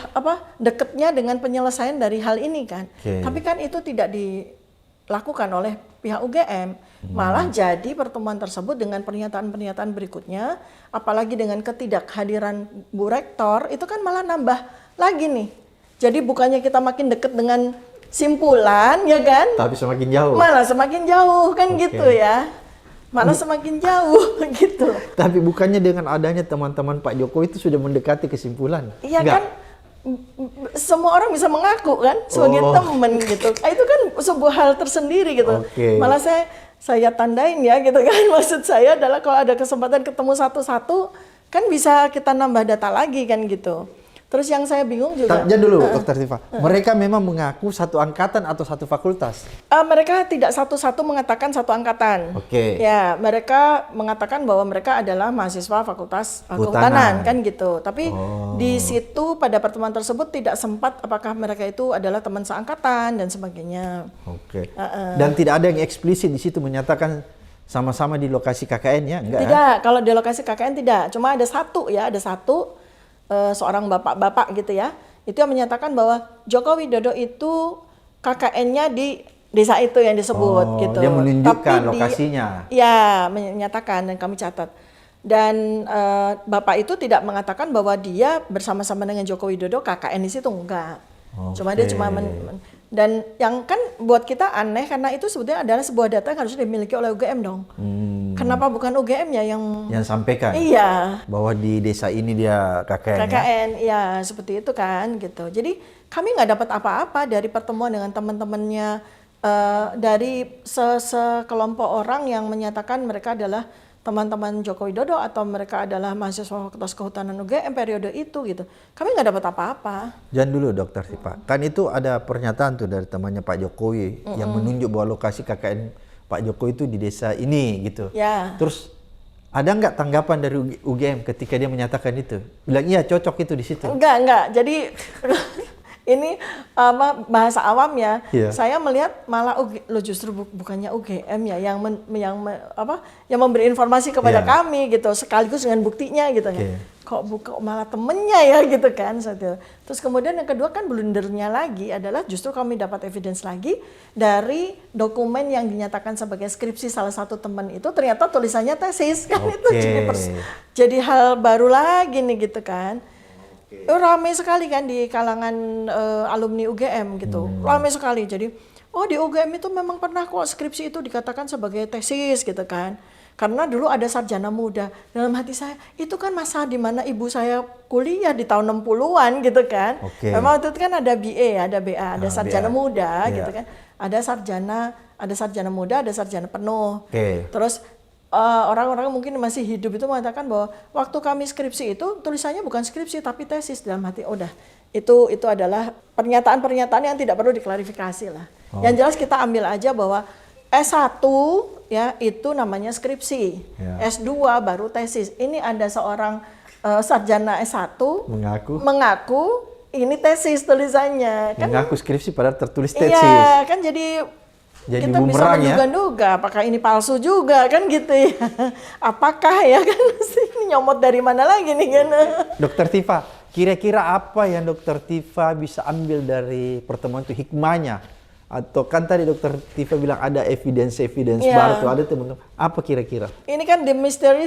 dekatnya dengan penyelesaian dari hal ini kan. Oke. Tapi kan itu tidak dilakukan oleh pihak UGM. Malah jadi pertemuan tersebut dengan pernyataan-pernyataan berikutnya, apalagi dengan ketidakhadiran Bu Rektor, itu kan malah nambah lagi nih. Jadi bukannya kita makin dekat dengan simpulan, ya kan? Tapi semakin jauh. Malah semakin jauh kan Oke. gitu ya. Malah semakin jauh gitu. Tapi bukannya dengan adanya teman-teman Pak Jokowi itu sudah mendekati kesimpulan? Iya Enggak? kan? Semua orang bisa mengaku kan sebagai teman gitu. Itu kan sebuah hal tersendiri gitu. Oke. Malah saya tandain ya gitu kan. Maksud saya adalah kalau ada kesempatan ketemu satu-satu kan bisa kita nambah data lagi kan gitu. Terus yang saya bingung juga. Tanya dulu, Dokter Tifa. Mereka memang mengaku satu angkatan atau satu fakultas? Mereka tidak satu-satu mengatakan satu angkatan. Oke. Ya, mereka mengatakan bahwa mereka adalah mahasiswa Fakultas Kehutanan. Kehutanan kan gitu. Tapi di situ pada pertemuan tersebut tidak sempat apakah mereka itu adalah teman seangkatan dan sebagainya. Oke. Dan tidak ada yang eksplisit di situ menyatakan sama-sama di lokasi KKN ya? Enggak? Tidak, kalau di lokasi KKN tidak. Cuma ada satu seorang bapak-bapak gitu ya. Itu yang menyatakan bahwa Joko Widodo itu KKN-nya di desa itu yang disebut gitu. Dia menunjukkan Tapi lokasinya. Ya, menyatakan dan kami catat. Dan bapak itu tidak mengatakan bahwa dia bersama-sama dengan Joko Widodo KKN di situ, enggak. Cuma dia cuma dan yang kan buat kita aneh karena itu sebetulnya adalah sebuah data yang harus dimiliki oleh UGM dong. Kenapa bukan UGM-nya yang sampaikan? Iya. Bahwa di desa ini dia KKN, ya? KKN, ya seperti itu kan gitu. Jadi kami nggak dapat apa-apa dari pertemuan dengan teman-temannya dari sekelompok orang yang menyatakan mereka adalah teman-teman Joko Widodo atau mereka adalah mahasiswa Fakultas Kehutanan UGM periode itu gitu. Kami nggak dapat apa-apa. Jangan dulu Dokter Tifa. Kan itu ada pernyataan tuh dari temannya Pak Jokowi yang menunjuk bahwa lokasi KKN Pak Jokowi itu di desa ini gitu. Ya. Terus ada nggak tanggapan dari UGM ketika dia menyatakan itu? Bilang iya cocok itu di situ. Enggak. Jadi ini bahasa awam ya. Iya. Saya melihat malah justru bukannya UGM ya yang memberi informasi kepada Iya. kami gitu sekaligus dengan buktinya gitu Oke. kan. Kok malah temennya ya gitu kan. Terus kemudian yang kedua kan blundernya lagi adalah justru kami dapat evidence lagi dari dokumen yang dinyatakan sebagai skripsi salah satu teman itu ternyata tulisannya tesis kan. Itu jadi hal baru lagi nih gitu kan. Ramai sekali kan di kalangan alumni UGM gitu, ramai sekali. Jadi, di UGM itu memang pernah kok skripsi itu dikatakan sebagai tesis gitu kan. Karena dulu ada sarjana muda. Dalam hati saya, itu kan masa di mana ibu saya kuliah di tahun 60-an gitu kan. Oke. Memang waktu itu kan ada BA, ada BA, ada sarjana BA. muda Iya. gitu kan. Ada sarjana muda, ada sarjana penuh. Oke. Terus orang-orang mungkin masih hidup itu mengatakan bahwa waktu kami skripsi itu tulisannya bukan skripsi tapi tesis. Dalam hati udah itu adalah pernyataan-pernyataan yang tidak perlu diklarifikasi lah. Yang jelas kita ambil aja bahwa S1 ya itu namanya skripsi. Ya. S2 baru tesis. Ini ada seorang sarjana S1 mengaku ini tesis tulisannya. Kan, mengaku skripsi padahal tertulis tesis. iya, kan jadi kita bisa bumerang ya. menduga-duga apakah ini palsu juga kan gitu ya. Apakah ya kan ini nyomot dari mana lagi nih kan. Dokter Tifa, kira-kira apa yang Dokter Tifa bisa ambil dari pertemuan itu hikmahnya? Atau kan tadi Dokter Tifa bilang ada evidence Ya. baru tuh ada teman-teman. Apa kira-kira? Ini kan the mystery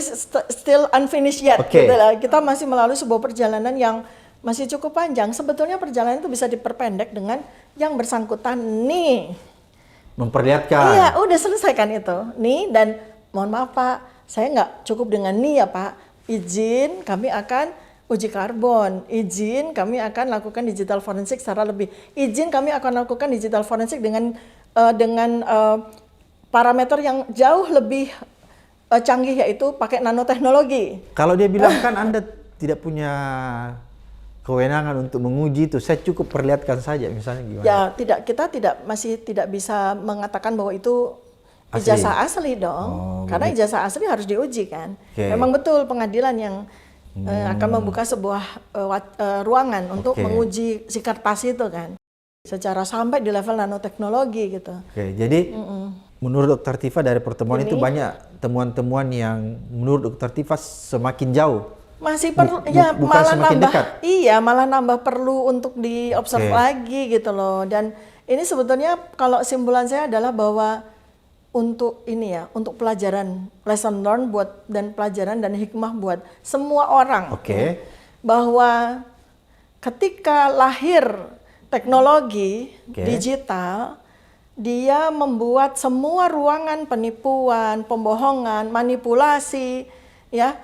still unfinished yet. Oke. Gitu lah. Kita masih melalui sebuah perjalanan yang masih cukup panjang. Sebetulnya perjalanan itu bisa diperpendek dengan yang bersangkutan nih. Memperlihatkan. Iya, udah selesaikan itu. Nih, dan mohon maaf Pak, saya nggak cukup dengan nih ya Pak. Izin kami akan uji karbon, izin kami akan lakukan digital forensik secara lebih, izin kami akan lakukan digital forensik dengan parameter yang jauh lebih canggih, yaitu pakai nanoteknologi. Kalau dia bilang kan Anda tidak punya kewenangan untuk menguji itu, saya cukup perlihatkan saja misalnya gimana? Ya, kita masih tidak bisa mengatakan bahwa itu ijazah asli dong, karena ijazah asli harus diuji kan. Okay. Memang betul pengadilan yang akan membuka sebuah ruangan untuk menguji si kertas itu kan, secara sampai di level nanoteknologi gitu. Oke, jadi menurut Dokter Tifa dari pertemuan itu banyak temuan-temuan yang menurut Dokter Tifa semakin jauh. Masih perlu, bukan malah semakin nambah, dekat. iya malah nambah perlu untuk diobserv lagi gitu loh. Dan ini sebetulnya kalau simpulan saya adalah bahwa untuk ini ya, untuk pelajaran lesson learn buat dan pelajaran dan hikmah buat semua orang. Oke. Bahwa ketika lahir teknologi digital, dia membuat semua ruangan penipuan, pembohongan, manipulasi, ya,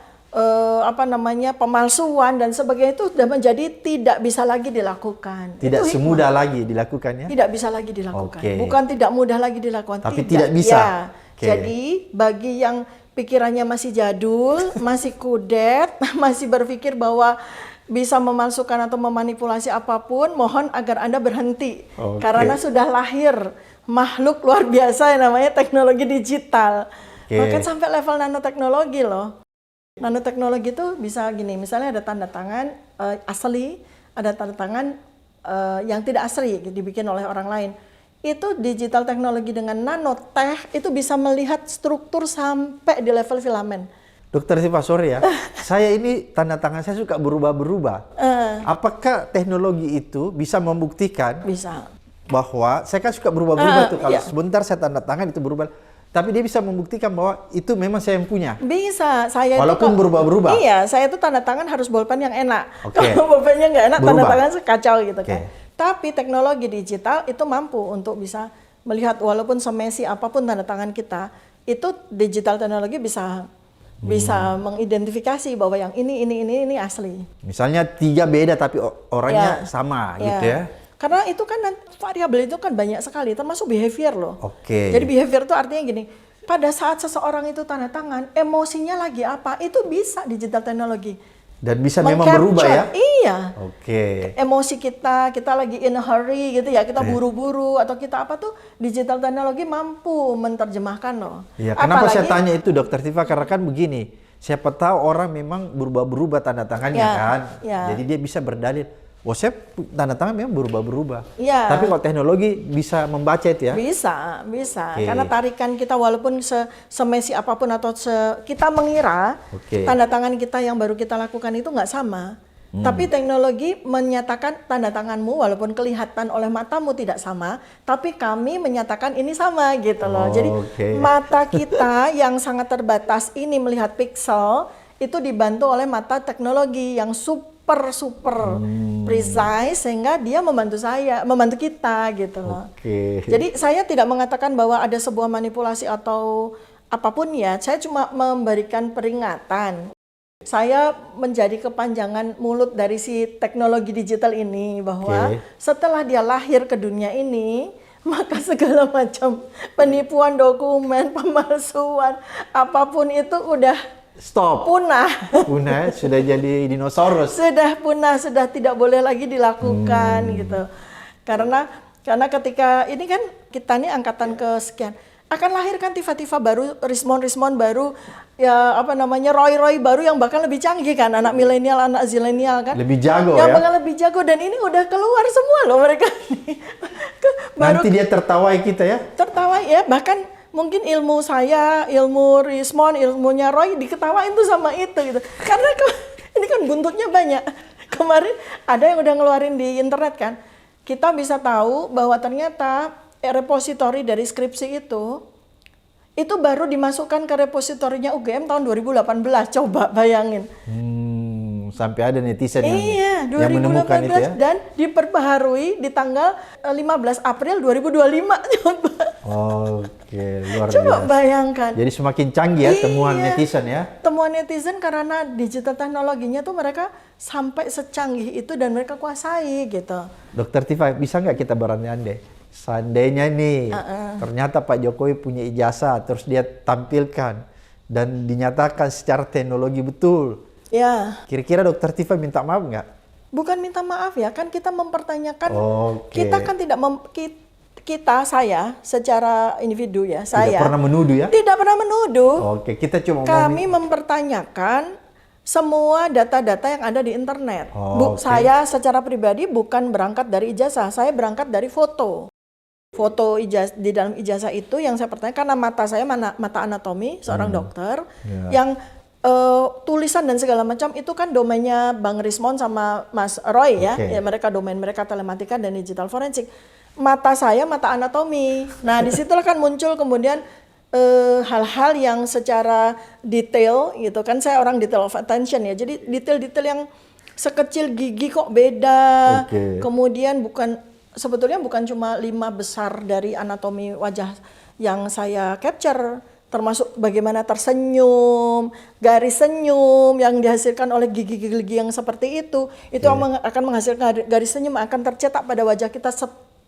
pemalsuan dan sebagainya itu sudah menjadi tidak bisa lagi dilakukan. Tidak semudah lagi dilakukannya? Tidak bisa lagi dilakukan. Bukan tidak mudah lagi dilakukan. Tapi tidak bisa. Ya. Jadi bagi yang pikirannya masih jadul, masih kudet, masih berpikir bahwa bisa memalsukan atau memanipulasi apapun, mohon agar Anda berhenti. Karena sudah lahir makhluk luar biasa yang namanya teknologi digital. Bahkan sampai level nanoteknologi loh. Nanoteknologi itu bisa gini, misalnya ada tanda tangan asli, ada tanda tangan yang tidak asli dibikin oleh orang lain. Itu digital teknologi dengan nanotech itu bisa melihat struktur sampai di level filamen. Dokter Tifa, sorry ya, saya ini tanda tangan saya suka berubah-berubah. Apakah teknologi itu bisa membuktikan bahwa saya kan suka berubah-berubah tuh, kalau sebentar saya tanda tangan itu berubah. Tapi dia bisa membuktikan bahwa itu memang saya yang punya. Bisa, saya walaupun berubah-berubah. Iya, saya itu tanda tangan harus bolpen yang enak. Kalau bolpennya nggak enak, tanda tangan kacau gitu kan. Tapi teknologi digital itu mampu untuk bisa melihat walaupun semesi apapun tanda tangan kita, itu digital teknologi bisa mengidentifikasi bahwa yang ini asli. Misalnya 3 beda tapi orangnya sama gitu ya. Karena itu kan variabel itu kan banyak sekali, termasuk behavior loh. Jadi behavior itu artinya gini, pada saat seseorang itu tanda tangan, emosinya lagi apa, itu bisa digital teknologi. Dan bisa memang berubah ya? Iya. Emosi kita lagi in a hurry gitu ya, kita buru-buru atau kita apa tuh, digital teknologi mampu menerjemahkan loh. Iya, kenapa saya tanya itu Dokter Tifa, karena kan begini, siapa tahu orang memang berubah-berubah tanda tangannya kan. Jadi dia bisa berdalil, wah saya tanda tangan memang berubah-berubah. Tapi kalau teknologi bisa membaca itu ya? Bisa. Karena tarikan kita walaupun semesi apapun atau kita mengira tanda tangan kita yang baru kita lakukan itu nggak sama. Tapi teknologi menyatakan tanda tanganmu walaupun kelihatan oleh matamu tidak sama, tapi kami menyatakan ini sama gitu loh. Jadi mata kita yang sangat terbatas ini melihat pixel itu dibantu oleh mata teknologi yang super precise sehingga dia membantu kita gitu loh. Jadi saya tidak mengatakan bahwa ada sebuah manipulasi atau apapun ya, saya cuma memberikan peringatan. Saya menjadi kepanjangan mulut dari si teknologi digital ini bahwa setelah dia lahir ke dunia ini, maka segala macam penipuan dokumen, pemalsuan, apapun itu udah punah, sudah jadi dinosaurus. Sudah punah, sudah tidak boleh lagi dilakukan gitu. Karena ketika ini kan kita nih angkatan kesekian. akan lahirkan Tifa-Tifa baru, Rismon baru, ya apa namanya, Roy baru yang bahkan lebih canggih kan, anak milenial, anak zilenial kan. Lebih jago yang ya. bakal lebih jago, dan ini udah keluar semua loh mereka. Baru Nanti dia tertawai kita ya. tertawa ya, bahkan mungkin ilmu saya, ilmu Rismon, ilmunya Roy diketawain tuh sama itu gitu. Karena ini kan buntutnya banyak. Kemarin ada yang udah ngeluarin di internet kan, kita bisa tahu bahwa ternyata repositori dari skripsi itu baru dimasukkan ke repositorinya UGM tahun 2018. Coba bayangin. Sampai ada netizen Iya, yang menemukan itu ya. dan diperbaharui di tanggal 15 April 2025. Coba. Oke, luar Coba biasa. bayangkan. Jadi semakin canggih ya temuan Iya. netizen ya. Temuan netizen karena digital teknologinya tuh mereka sampai secanggih itu dan mereka kuasai gitu. Dokter Tifa, bisa nggak kita berandai-andai? Seandainya nih, ternyata Pak Jokowi punya ijazah, terus dia tampilkan dan dinyatakan secara teknologi betul. Ya, Kira-kira Dokter Tifa minta maaf nggak? bukan minta maaf ya, kan kita mempertanyakan, Oke. kita kan tidak saya secara individu ya, saya Tidak pernah menuduh ya? tidak pernah menuduh. Oke, kita cuma Kami mempertanyakan semua data-data yang ada di internet. Oh, oke. Saya secara pribadi bukan berangkat dari ijazah, saya berangkat dari foto. Foto di dalam ijazah itu yang saya pertanyakan, karena mata saya mata anatomi seorang dokter, yang tulisan dan segala macam itu kan domainnya Bang Rismon sama Mas Roy ya. Oke. Ya mereka domain mereka telematika dan digital forensik. Mata saya mata anatomi. Nah, disitulah kan muncul kemudian hal-hal yang secara detail gitu kan, saya orang detail of attention ya. Jadi detail-detail yang sekecil gigi kok beda. Oke. Kemudian sebetulnya bukan cuma 5 besar dari anatomi wajah yang saya capture, termasuk bagaimana tersenyum, garis senyum yang dihasilkan oleh gigi-gigi yang seperti itu akan menghasilkan garis senyum akan tercetak pada wajah kita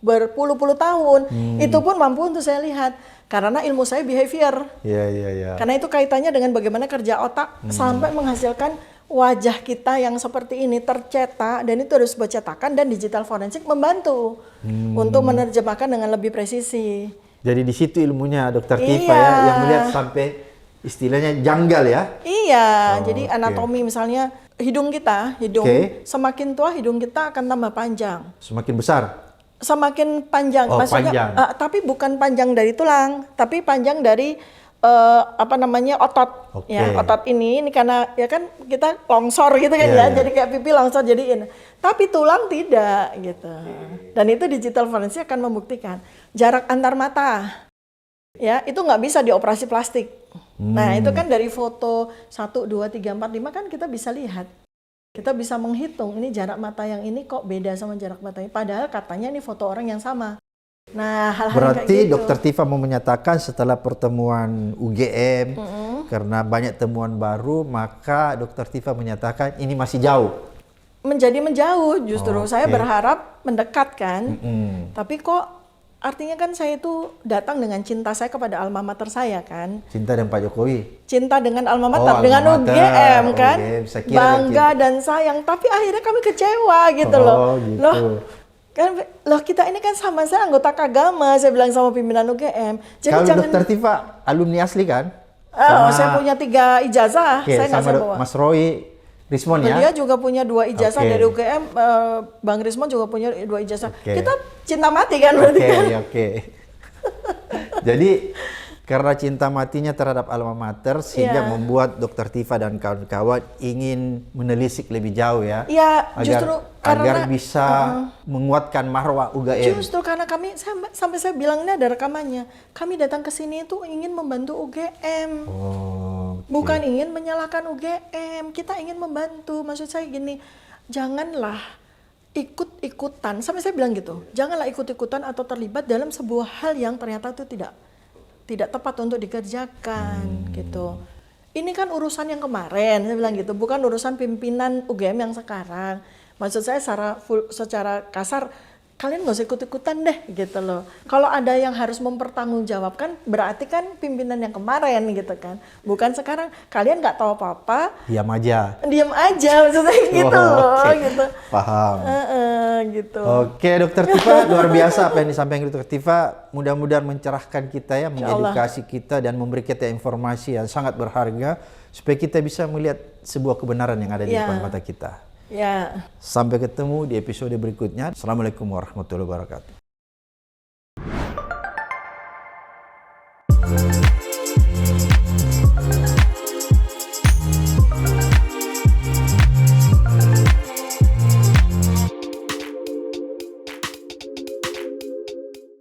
berpuluh-puluh tahun. Itu pun mampu untuk saya lihat karena ilmu saya behavior. Iya. Karena itu kaitannya dengan bagaimana kerja otak sampai menghasilkan wajah kita yang seperti ini tercetak, dan itu harus sebuah cetakan, dan digital forensik membantu untuk menerjemahkan dengan lebih presisi. Jadi di situ ilmunya Dokter Tifa Iya. ya, yang melihat sampai istilahnya janggal ya. Iya, Oh, jadi oke. anatomi misalnya hidung Oke. semakin tua hidung kita akan tambah panjang. Semakin besar. Semakin panjang, Oh, maksudnya panjang. tapi bukan panjang dari tulang, tapi panjang dari otot. Oke. Ya, otot ini karena ya kan kita longsor gitu kan Iya, iya. jadi kayak pipi longsor jadiin. Tapi tulang tidak gitu. Dan itu digital forensik akan membuktikan jarak antar mata. Ya, itu nggak bisa dioperasi plastik. Nah, itu kan dari foto 1, 2, 3, 4, 5 kan kita bisa lihat. Kita bisa menghitung ini jarak mata yang ini kok beda sama jarak mata ini. Padahal katanya ini foto orang yang sama. Nah, hal-hal Berarti kayak gitu. Dokter Tifa mau menyatakan setelah pertemuan UGM karena banyak temuan baru, maka Dokter Tifa menyatakan ini masih jauh. Menjadi menjauh justru. Oke. Saya berharap mendekat kan. Mm. Tapi kok artinya kan saya itu datang dengan cinta saya kepada alma mater saya kan. Cinta dengan Pak Jokowi. Cinta dengan alma Oh, mater, dengan alma mater. UGM kan. UGM, saya kira Bangga dan sayang. Tapi akhirnya kami kecewa gitu loh. Oh, gitu. Loh kita ini kan sama, saya anggota Kagama, saya bilang sama pimpinan UGM. Jadi Kalau jangan. Dokter Tifa alumni asli kan? Oh, saya punya 3 ijazah. Oke, Saya nggak sama saya bawa. Mas Roy Rismon ya. Dia juga punya 2 ijazah Oke. dari UGM. Bang Rismon juga punya 2 ijazah. Oke. Kita cinta mati kan berarti kan? Oke. Jadi karena cinta matinya terhadap alma mater sehingga Iya. membuat Dokter Tifa dan kawan-kawan ingin menelisik lebih jauh ya. Iya, justru agar karena bisa menguatkan marwah UGM. justru karena kami sampai saya bilang ini ada rekamannya. Kami datang ke sini itu ingin membantu UGM. Oh. Bukan ingin menyalahkan UGM, kita ingin membantu. Maksud saya gini, janganlah ikut-ikutan, sampai saya bilang gitu, janganlah ikut-ikutan atau terlibat dalam sebuah hal yang ternyata itu tidak tepat untuk dikerjakan gitu. Ini kan urusan yang kemarin, saya bilang gitu, bukan urusan pimpinan UGM yang sekarang. Maksud saya secara kasar, kalian nggak usah ikut-ikutan deh gitu loh. Kalau ada yang harus mempertanggungjawabkan, berarti kan pimpinan yang kemarin gitu kan. Bukan sekarang, kalian nggak tahu apa-apa, Diam aja. diam aja maksudnya gitu loh, oke. gitu. Paham. Gitu. Oke, Dokter Tifa, luar biasa apa yang disampaikan Dokter Tifa. Mudah-mudahan mencerahkan kita ya, mengedukasi kita dan memberi kita informasi yang sangat berharga supaya kita bisa melihat sebuah kebenaran yang ada di depan mata kita. Ya. Sampai ketemu di episode berikutnya. Assalamualaikum warahmatullahi wabarakatuh.